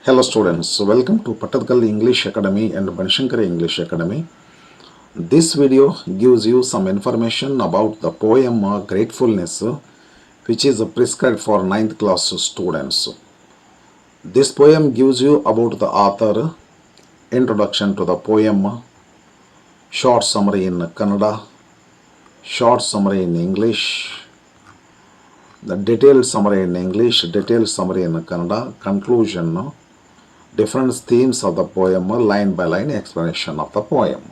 Hello students, welcome to Patadkal English Academy and Banshankar English Academy. This video gives you some information about the poem Gratefulness, which is prescribed for 9th class students. This poem gives you about the author, introduction to the poem, short summary in Kannada, short summary in English, the detailed summary in English, detailed summary in Kannada, conclusion, different themes of the poem, line by line explanation of the poem.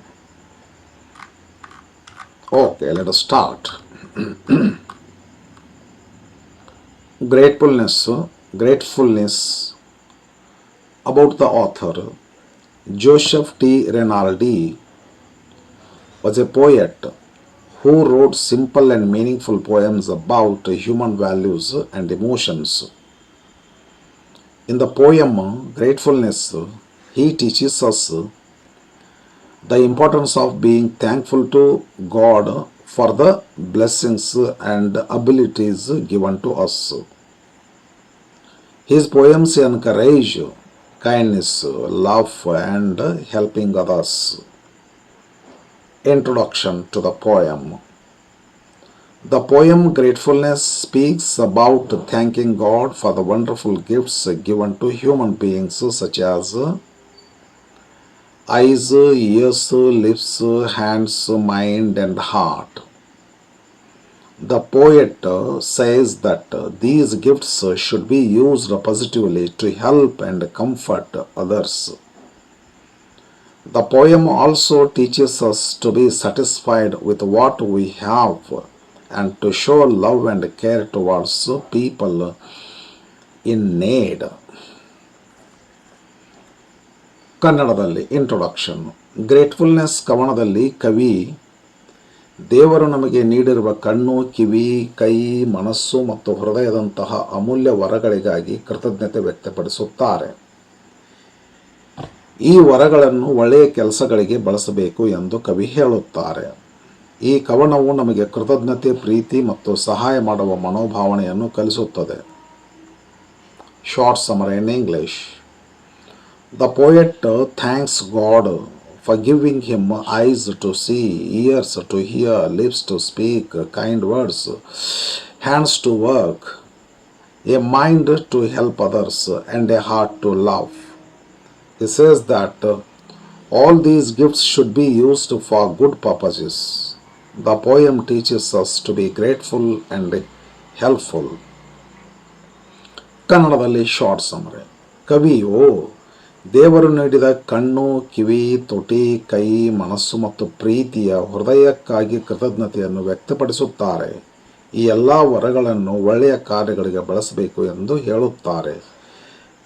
Okay, let us start. Gratefulness. About the author, Joseph T. Rinaldi was a poet who wrote simple and meaningful poems about human values and emotions. In the poem Gratefulness, he teaches us the importance of being thankful to God for the blessings and abilities given to us. His poems encourage kindness, love, and helping others. Introduction to the poem. The poem Gratefulness speaks about thanking God for the wonderful gifts given to human beings such as eyes, ears, lips, hands, mind, and heart. The poet says that these gifts should be used positively to help and comfort others. The poem also teaches us to be satisfied with what we have and to show love and care towards people in need. ಕನ್ನಡದಲ್ಲಿ introduction. Gratefulness ಕವನದಲ್ಲಿ ಕವಿ ದೇವರು ನಮಗೆ ನೀಡಿರುವ ಕಣ್ಣು, ಕಿವಿ, ಕೈ, ಮನಸ್ಸು ಮತ್ತು ಹೃದಯದಂತಹ ಅಮೂಲ್ಯ ವರಗಳಿಗಾಗಿ ಕೃತಜ್ಞತೆ ವ್ಯಕ್ತಪಡಿಸುತ್ತಾರೆ. ಈ ವರಗಳನ್ನು ಒಳ್ಳೆಯ ಕೆಲಸಗಳಿಗೆ ಬಳಸಬೇಕು ಎಂದು ಕವಿ ಹೇಳುತ್ತಾರೆ. ಈ ಕವನವು ನಮಗೆ ಕೃತಜ್ಞತೆ, ಪ್ರೀತಿ ಮತ್ತು ಸಹಾಯ ಮಾಡುವ ಮನೋಭಾವನೆಯನ್ನು ಕಲಿಸುತ್ತದೆ. Short summary in English. The poet thanks God for giving him eyes to see, ears to hear, lips to speak kind words, hands to work, a mind to help others, and a heart to love. He says that all these gifts should be used for good purposes. The poem teaches us to be grateful and helpful. ಕನ್ನಡದಲ್ಲಿ short summary. ಕವಿಯು ದೇವರು ನೀಡಿದ ಕಣ್ಣು, ಕಿವಿ, ತುಟಿ, ಕೈ, ಮನಸ್ಸು ಮತ್ತು ಪ್ರೀತಿಯ ಹೃದಯಕ್ಕಾಗಿ ಕೃತಜ್ಞತೆಯನ್ನು ವ್ಯಕ್ತಪಡಿಸುತ್ತಾರೆ. ಈ ಎಲ್ಲ ವರಗಳನ್ನು ಒಳ್ಳೆಯ ಕಾರ್ಯಗಳಿಗೆ ಬಳಸಬೇಕು ಎಂದು ಹೇಳುತ್ತಾರೆ.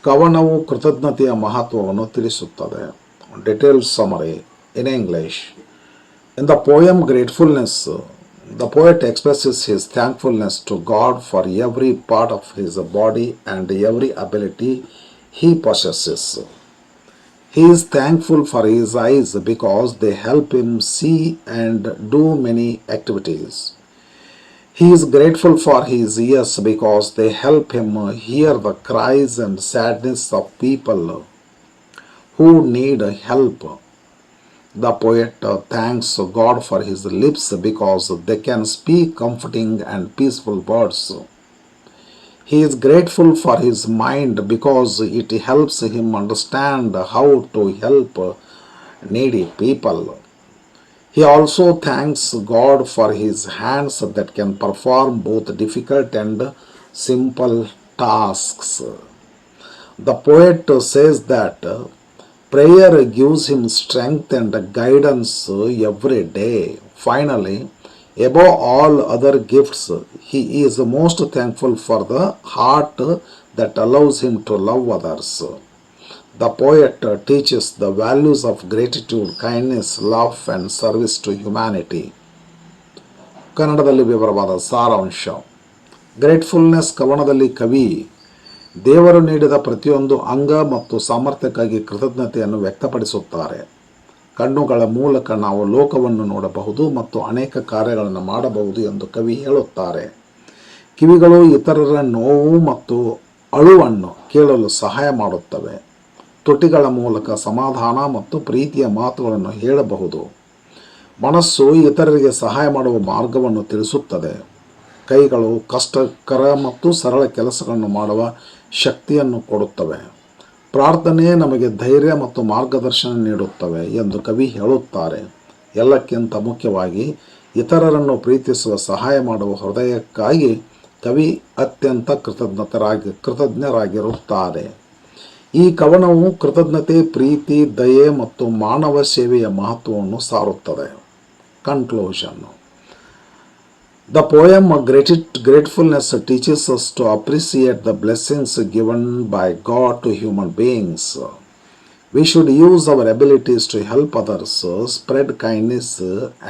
ಕವನವು ಕೃತಜ್ಞತೆಯ ಮಹತ್ವವನ್ನು ತಿಳಿಸುತ್ತದೆ. Detailed summary in English. In the poem Gratefulness, the poet expresses his thankfulness to God for every part of his body and every ability he possesses. He is thankful for his eyes because they help him see and do many activities. He is grateful for his ears because they help him hear the cries and sadness of people who need help. The poet thanks God for his lips because they can speak comforting and peaceful words. He is grateful for his mind because it helps him understand how to help needy people. He also thanks God for his hands that can perform both difficult and simple tasks. The poet says that prayer gives him strength and guidance every day. Finally, above all other gifts, he is most thankful for the heart that allows him to love others. The poet teaches the values of gratitude, kindness, love and service to humanity. ಕನ್ನಡದಲ್ಲಿ ವಿವರವಾದ ಸಾರಾಂಶ. Gratefulness ಕವನದಲ್ಲಿ ಕವಿ ದೇವರು ನೀಡಿದ ಪ್ರತಿಯೊಂದು ಅಂಗ ಮತ್ತು ಸಾಮರ್ಥ್ಯಕ್ಕಾಗಿ ಕೃತಜ್ಞತೆಯನ್ನು ವ್ಯಕ್ತಪಡಿಸುತ್ತಾರೆ. ಕಣ್ಣುಗಳ ಮೂಲಕ ನಾವು ಲೋಕವನ್ನು ನೋಡಬಹುದು ಮತ್ತು ಅನೇಕ ಕಾರ್ಯಗಳನ್ನು ಮಾಡಬಹುದು ಎಂದು ಕವಿ ಹೇಳುತ್ತಾರೆ. ಕಿವಿಗಳು ಇತರರ ನೋವು ಮತ್ತು ಅಳುವನ್ನು ಕೇಳಲು ಸಹಾಯ ಮಾಡುತ್ತವೆ. ತುಟಿಗಳ ಮೂಲಕ ಸಮಾಧಾನ ಮತ್ತು ಪ್ರೀತಿಯ ಮಾತುಗಳನ್ನು ಹೇಳಬಹುದು. ಮನಸ್ಸು ಇತರರಿಗೆ ಸಹಾಯ ಮಾಡುವ ಮಾರ್ಗವನ್ನು ತಿಳಿಸುತ್ತದೆ. ಕೈಗಳು ಕಷ್ಟಕರ ಮತ್ತು ಸರಳ ಕೆಲಸಗಳನ್ನು ಮಾಡುವ ಶಕ್ತಿಯನ್ನು ಕೊಡುತ್ತವೆ. ಪ್ರಾರ್ಥನೆ ನಮಗೆ ಧೈರ್ಯ ಮತ್ತು ಮಾರ್ಗದರ್ಶನ ನೀಡುತ್ತವೆ ಎಂದು ಕವಿ ಹೇಳುತ್ತಾರೆ. ಎಲ್ಲಕ್ಕಿಂತ ಮುಖ್ಯವಾಗಿ ಇತರರನ್ನು ಪ್ರೀತಿಸುವ ಸಹಾಯ ಮಾಡುವ ಹೃದಯಕ್ಕಾಗಿ ಕವಿ ಅತ್ಯಂತ ಕೃತಜ್ಞರಾಗಿರುತ್ತಾರೆ. ಈ ಕವನವು ಕೃತಜ್ಞತೆ, ಪ್ರೀತಿ, ದಯೆ ಮತ್ತು ಮಾನವ ಸೇವೆಯ ಮಹತ್ವವನ್ನು ಸಾರುತ್ತದೆ. Conclusion. The poem Gratefulness teaches us to appreciate the blessings given by God to human beings. We should use our abilities to help others, spread kindness,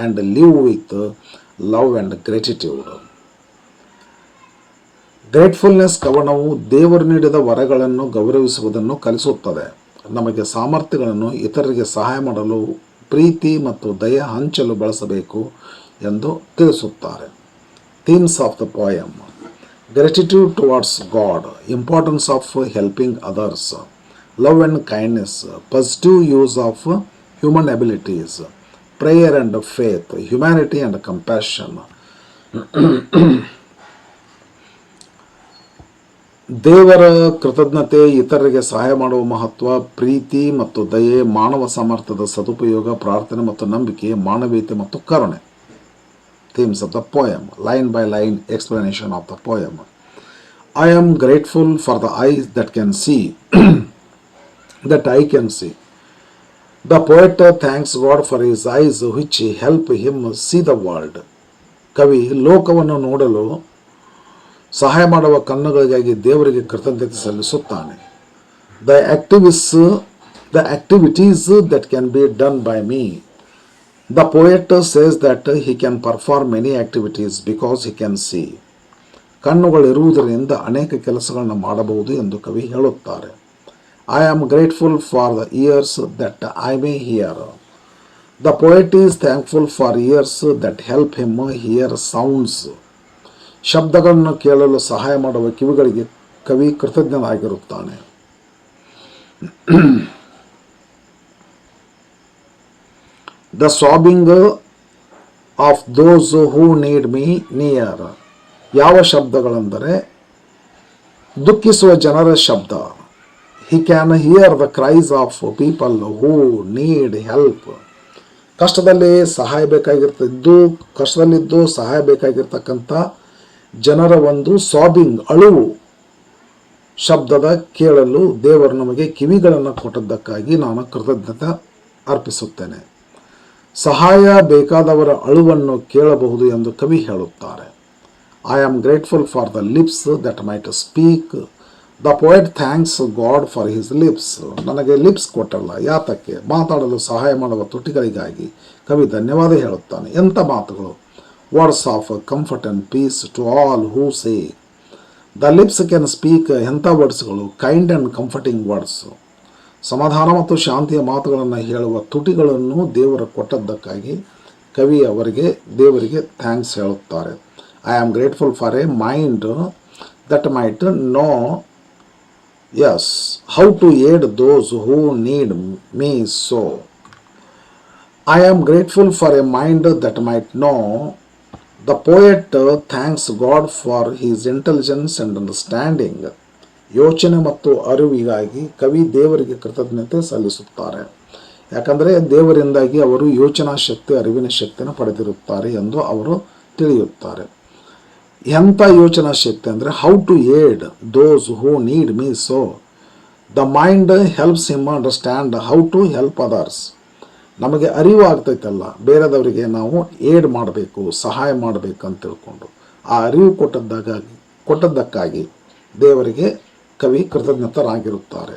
and live with love and gratitude. Gratefulness ಕವನವು ದೇವರು ನೀಡಿದ ವರಗಳನ್ನು ಗೌರವಿಸುವುದನ್ನು ಕಲಿಸುತ್ತದೆ. ನಮಗೆ ಸಾಮರ್ಥ್ಯಗಳನ್ನು ಇತರರಿಗೆ ಸಹಾಯ ಮಾಡಲು ಪ್ರೀತಿ ಮತ್ತು ದಯೆ ಹಂಚಲು ಬಳಸಬೇಕು ಎಂದು ತಿಳಿಸುತ್ತಾರೆ. Themes of the poem: gratitude towards God, importance of helping others, love and kindness, positive use of human abilities, prayer and faith, humanity and compassion. ದೇವರ ಕೃತಜ್ಞತೆ, ಇತರರಿಗೆ ಸಹಾಯ ಮಾಡುವ ಮಹತ್ವ, ಪ್ರೀತಿ ಮತ್ತು ದಯೆ, ಮಾನವ ಸಾಮರ್ಥ್ಯದ ಸದುಪಯೋಗ, ಪ್ರಾರ್ಥನೆ ಮತ್ತು ನಂಬಿಕೆ, ಮಾನವೀಯತೆ ಮತ್ತು ಕರುಣೆ. Themes of the poem. Line by line explanation of the poem. I am grateful for the eyes that can see, that I can see. The poet thanks God for his eyes which help him see the world. ಕವಿ ಲೋಕವನ್ನು ನೋಡಲು ಸಹಾಯ ಮಾಡುವ ಕಣ್ಣುಗಳಿಗಾಗಿ ದೇವರಿಗೆ ಕೃತಜ್ಞತೆ ಸಲ್ಲಿಸುತ್ತಾನೆ. The activities that can be done by me. The poet says that he can perform many activities because he can see. ಕಣ್ಣುಗಳಿರುವುದರಿಂದ ಅನೇಕ ಕೆಲಸಗಳನ್ನು ಮಾಡಬಹುದು ಎಂದು ಕವಿ ಹೇಳುತ್ತಾರೆ. I am grateful for the ears that I may hear. The poet is thankful for ears that help him hear sounds. ಶಬ್ದಗಳನ್ನು ಕೇಳಲು ಸಹಾಯ ಮಾಡುವ ಕಿವಿಗಳಿಗೆ ಕವಿ ಕೃತಜ್ಞನಾಗಿರುತ್ತಾನೆ. The sobbing of those who need me near. ಯಾವ ಶಬ್ದಗಳೆಂದರೆ ದುಃಖಿಸುವ ಜನರ ಶಬ್ದ. He can hear the cries of people who need help. ಕಷ್ಟದಲ್ಲಿದ್ದು ಸಹಾಯ ಬೇಕಾಗಿರ್ತಕ್ಕಂಥ ಜನರ ಒಂದು ಸಾಬಿಂಗ್, ಅಳುವು ಶಬ್ದದ ಕೇಳಲು ದೇವರು ನಮಗೆ ಕಿವಿಗಳನ್ನು ಕೊಟ್ಟದ್ದಕ್ಕಾಗಿ ನಾನು ಕೃತಜ್ಞತೆ ಅರ್ಪಿಸುತ್ತೇನೆ. ಸಹಾಯ ಬೇಕಾದವರ ಅಳುವನ್ನು ಕೇಳಬಹುದು ಎಂದು ಕವಿ ಹೇಳುತ್ತಾರೆ. I am grateful for the lips that might speak. The poet thanks God for his lips. ನನಗೆ ಲಿಪ್ಸ್ ಕೊಟ್ಟಲ್ಲ, ಯಾತಕ್ಕೆ? ಮಾತಾಡಲು ಸಹಾಯ ಮಾಡುವ ತುಟಿಗಳಿಗಾಗಿ ಕವಿ ಧನ್ಯವಾದ ಹೇಳುತ್ತಾನೆ. ಎಂಥ ಮಾತುಗಳು! Words of comfort and peace to all who say. The lips can speak. ಎಂಥ ವರ್ಡ್ಸ್ಗಳು! Kind and comforting words. ಸಮಾಧಾನ ಮತ್ತು ಶಾಂತಿಯ ಮಾತುಗಳನ್ನು ಹೇಳುವ ತುಟಿಗಳನ್ನು ದೇವರು ಕೊಟ್ಟದ್ದಕ್ಕಾಗಿ ಕವಿ ದೇವರಿಗೆ ಥ್ಯಾಂಕ್ಸ್ ಹೇಳುತ್ತಾರೆ. I am grateful for a mind that might know how to aid those who need me so. I am grateful for a mind that might know. The poet thanks God for his intelligence and understanding. ಯೋಚನೆ ಮತ್ತು ಅರಿವಿಗಾಗಿ ಕವಿ ದೇವರಿಗೆ ಕೃತಜ್ಞತೆ ಸಲ್ಲಿಸುತ್ತಾರೆ. ಯಾಕಂದರೆ ದೇವರಿಂದಾಗಿ ಅವರು ಯೋಚನಾ ಶಕ್ತಿ, ಅರಿವಿನ ಶಕ್ತಿಯನ್ನು ಪಡೆದಿರುತ್ತಾರೆ ಎಂದು ಅವರು ತಿಳಿಯುತ್ತಾರೆ. ಎಂಥ ಯೋಚನಾ ಶಕ್ತಿ ಅಂದರೆ how to aid those who need me so. The mind helps him understand how to help others. ನಮಗೆ ಅರಿವು ಆಗ್ತೈತಲ್ಲ, ಬೇರೆದವರಿಗೆ ನಾವು ಏಡ್ ಮಾಡಬೇಕು, ಸಹಾಯ ಮಾಡಬೇಕು ಅಂತ ತಿಳ್ಕೊಂಡು ಆ ಅರಿವು ಕೊಟ್ಟದ್ದಕ್ಕಾಗಿ ದೇವರಿಗೆ ಕವಿ ಕೃತಜ್ಞತರಾಗಿರುತ್ತಾರೆ.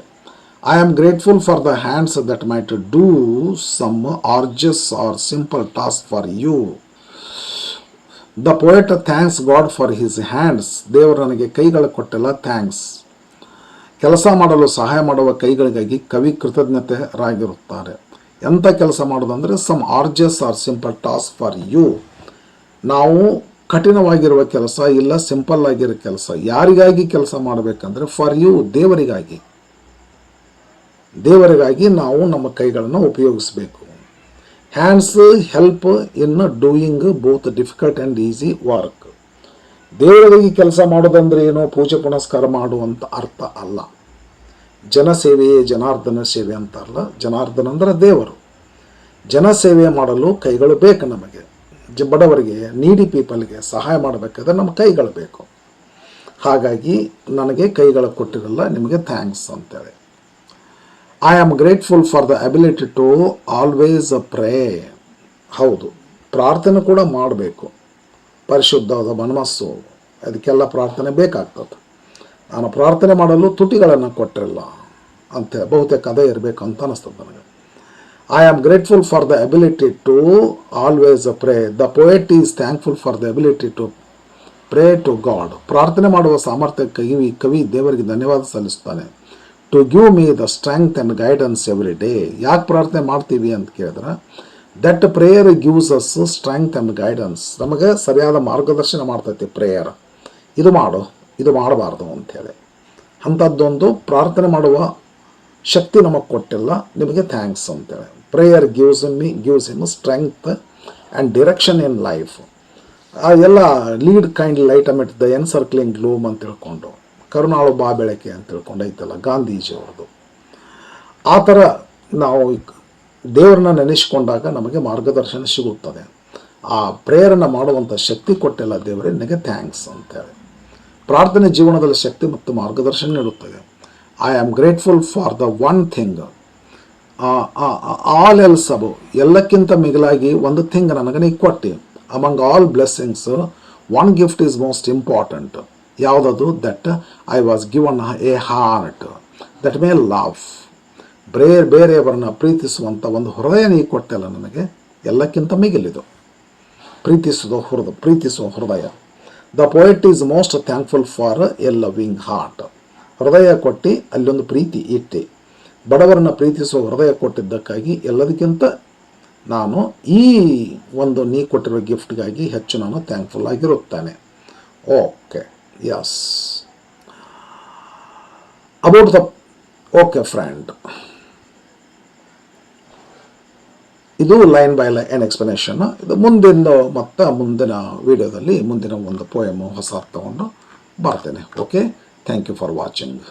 I am grateful for the hands that might do some arduous or simple task for you. The poet thanks God for his hands. ದೇವರು ನನಗೆ ಕೈಗಳು ಕೊಟ್ಟಲ್ಲ, ಥ್ಯಾಂಕ್ಸ್. ಕೆಲಸ ಮಾಡಲು ಸಹಾಯ ಮಾಡುವ ಕೈಗಳಿಗಾಗಿ ಕವಿ ಕೃತಜ್ಞತೆರಾಗಿರುತ್ತಾರೆ. ಎಂಥ ಕೆಲಸ ಮಾಡೋದಂದರೆ some are just are simple task for you. ನಾವು ಕಠಿಣವಾಗಿರುವ ಕೆಲಸ ಇಲ್ಲ ಸಿಂಪಲ್ ಆಗಿರೋ ಕೆಲಸ ಯಾರಿಗಾಗಿ ಕೆಲಸ ಮಾಡಬೇಕಂದ್ರೆ ಫಾರ್ ಯು, ದೇವರಿಗಾಗಿ. ದೇವರಿಗಾಗಿ ನಾವು ನಮ್ಮ ಕೈಗಳನ್ನು ಉಪಯೋಗಿಸಬೇಕು. Hands help in doing both difficult and easy work. ದೇವರಿಗೆ ಕೆಲಸ ಮಾಡೋದಂದ್ರೆ ಏನೋ ಪೂಜೆ ಪುನಸ್ಕಾರ ಮಾಡುವಂಥ ಅರ್ಥ ಅಲ್ಲ. ಜನಸೇವೆಯೇ ಜನಾರ್ದನ ಸೇವೆ ಅಂತಾರಲ್ಲ, ಜನಾರ್ದನ ಅಂದರೆ ದೇವರು. ಜನಸೇವೆ ಮಾಡಲು ಕೈಗಳು ಬೇಕು ನಮಗೆ. ಬಡವರಿಗೆ, ನೀಡಿ ಪೀಪಲ್ಗೆ ಸಹಾಯ ಮಾಡಬೇಕಾದ್ರೆ ನಮ್ಮ ಕೈಗಳು ಬೇಕು. ಹಾಗಾಗಿ ನನಗೆ ಕೈಗಳು ಕೊಟ್ಟಿರಲ್ಲ, ನಿಮಗೆ ಥ್ಯಾಂಕ್ಸ್ ಅಂತೇಳಿ. I am grateful for the ability to always pray. ಹೌದು, ಪ್ರಾರ್ಥನೆ ಕೂಡ ಮಾಡಬೇಕು. ಪರಿಶುದ್ಧವಾದ ಮನಸ್ಸು, ಅದಕ್ಕೆಲ್ಲ ಪ್ರಾರ್ಥನೆ ಬೇಕಾಗ್ತದೆ. ನಾನು ಪ್ರಾರ್ಥನೆ ಮಾಡಲು ತುಟಿಗಳನ್ನು ಕೊಟ್ಟಿರಲ್ಲ ಅಂತೇಳಿ ಬಹುತೇಕ ಅದೇ ಇರಬೇಕು ಅಂತ ಅನ್ನಿಸ್ತದೆ ನನಗೆ. I am grateful for the ability to always pray. The poet is thankful for the ability to pray to God. ಪ್ರಾರ್ಥನೆ ಮಾಡುವ ಸಾಮರ್ಥ್ಯಕ್ಕಾಗಿ ಕವಿ ದೇವರಿಗೆ ಧನ್ಯವಾದ ಸಲ್ಲಿಸ್ತಾನೆ. To give me the strength and guidance every day. ಯಾಕೆ ಪ್ರಾರ್ಥನೆ ಮಾಡ್ತೀವಿ ಅಂತ ಕೇಳಿದ್ರೆ, that prayer gives us strength and guidance. ನಮಗೆ ಸರಿಯಾದ ಮಾರ್ಗದರ್ಶನ ಮಾಡ್ತೈತಿ ಪ್ರೇಯರ್. ಇದು ಮಾಡು, ಇದು ಮಾಡಬಾರ್ದು ಅಂಥೇಳಿ. ಅಂಥದ್ದೊಂದು ಪ್ರಾರ್ಥನೆ ಮಾಡುವ ಶಕ್ತಿ ನಮಗೆ ಕೊಟ್ಟಿಲ್ಲ, ನಿಮಗೆ ಥ್ಯಾಂಕ್ಸ್ ಅಂತೇಳಿ. Prayer gives him strength and direction in life. ಎಲ್ಲ lead kind light amid the encircling gloom ಅಂತ ತಿಳ್ಕೊಂಡು, ಕರುಣಾಳು ಬಾ ಬೆಳಕೆ ಅಂತ ತಿಳ್ಕೊಂಡು ಐತಲ್ಲ ಗಾಂಧೀಜಿಯವ್ರದ್ದು. ಆ ಥರ ನಾವು ದೇವರನ್ನ ನೆನೆಸ್ಕೊಂಡಾಗ ನಮಗೆ ಮಾರ್ಗದರ್ಶನ ಸಿಗುತ್ತದೆ. ಆ ಪ್ರೇಯರನ್ನು ಮಾಡುವಂಥ ಶಕ್ತಿ ಕೊಟ್ಟಿಲ್ಲ ದೇವರೇ, ನಿನಗೆ ಥ್ಯಾಂಕ್ಸ್ ಅಂತೇಳಿ. ಪ್ರಾರ್ಥನೆ ಜೀವನದಲ್ಲಿ ಶಕ್ತಿ ಮತ್ತು ಮಾರ್ಗದರ್ಶನ ನೀಡುತ್ತದೆ. I am grateful for the one thing all else above. ಎಲ್ಲಕ್ಕಿಂತ ಮಿಗಿಲಾಗಿ ಒಂದು ಥಿಂಗ್ ನನಗೆ ನೀ ಕೊಟ್ಟು. Among all blessings one gift is most important. ಯಾವುದದು? That I was given a heart that may love. ಬೇರೆಯವರನ್ನ ಪ್ರೀತಿಸುವಂಥ ಒಂದು ಹೃದಯ ನೀ ಕೊಟ್ಟಲ್ಲ ನನಗೆ, ಎಲ್ಲಕ್ಕಿಂತ ಮಿಗಿಲಿದು ಪ್ರೀತಿಸುವ ಹೃದಯ. The poet is most thankful for a loving heart. ಹೃದಯ ಕೊಟ್ಟು ಅಲ್ಲೊಂದು ಪ್ರೀತಿ ಇಟ್ಟು ಬಡವರನ್ನು ಪ್ರೀತಿಸುವ ಹೃದಯ ಕೊಟ್ಟಿದ್ದಕ್ಕಾಗಿ ಎಲ್ಲದಕ್ಕಿಂತ ನಾನು ಈ ಒಂದು ನೀ ಕೊಟ್ಟಿರೋ ಗಿಫ್ಟ್ಗಾಗಿ ಹೆಚ್ಚು ನಾನು ಥ್ಯಾಂಕ್ಫುಲ್ ಆಗಿರುತ್ತೇನೆ. Okay, yes, about the okay friend, ಇದು ಲೈನ್ ಬೈ ಲೈನ್ ಎಕ್ಸ್ಪ್ಲನೇಷನ್. ಇದು ಮುಂದಿನ ವಿಡಿಯೋದಲ್ಲಿ ಮುಂದಿನ ಒಂದು ಪೋಯಮ್ ಹೊಸ ತಗೊಂಡು ಬರ್ತೇನೆ. Okay, thank you for watching.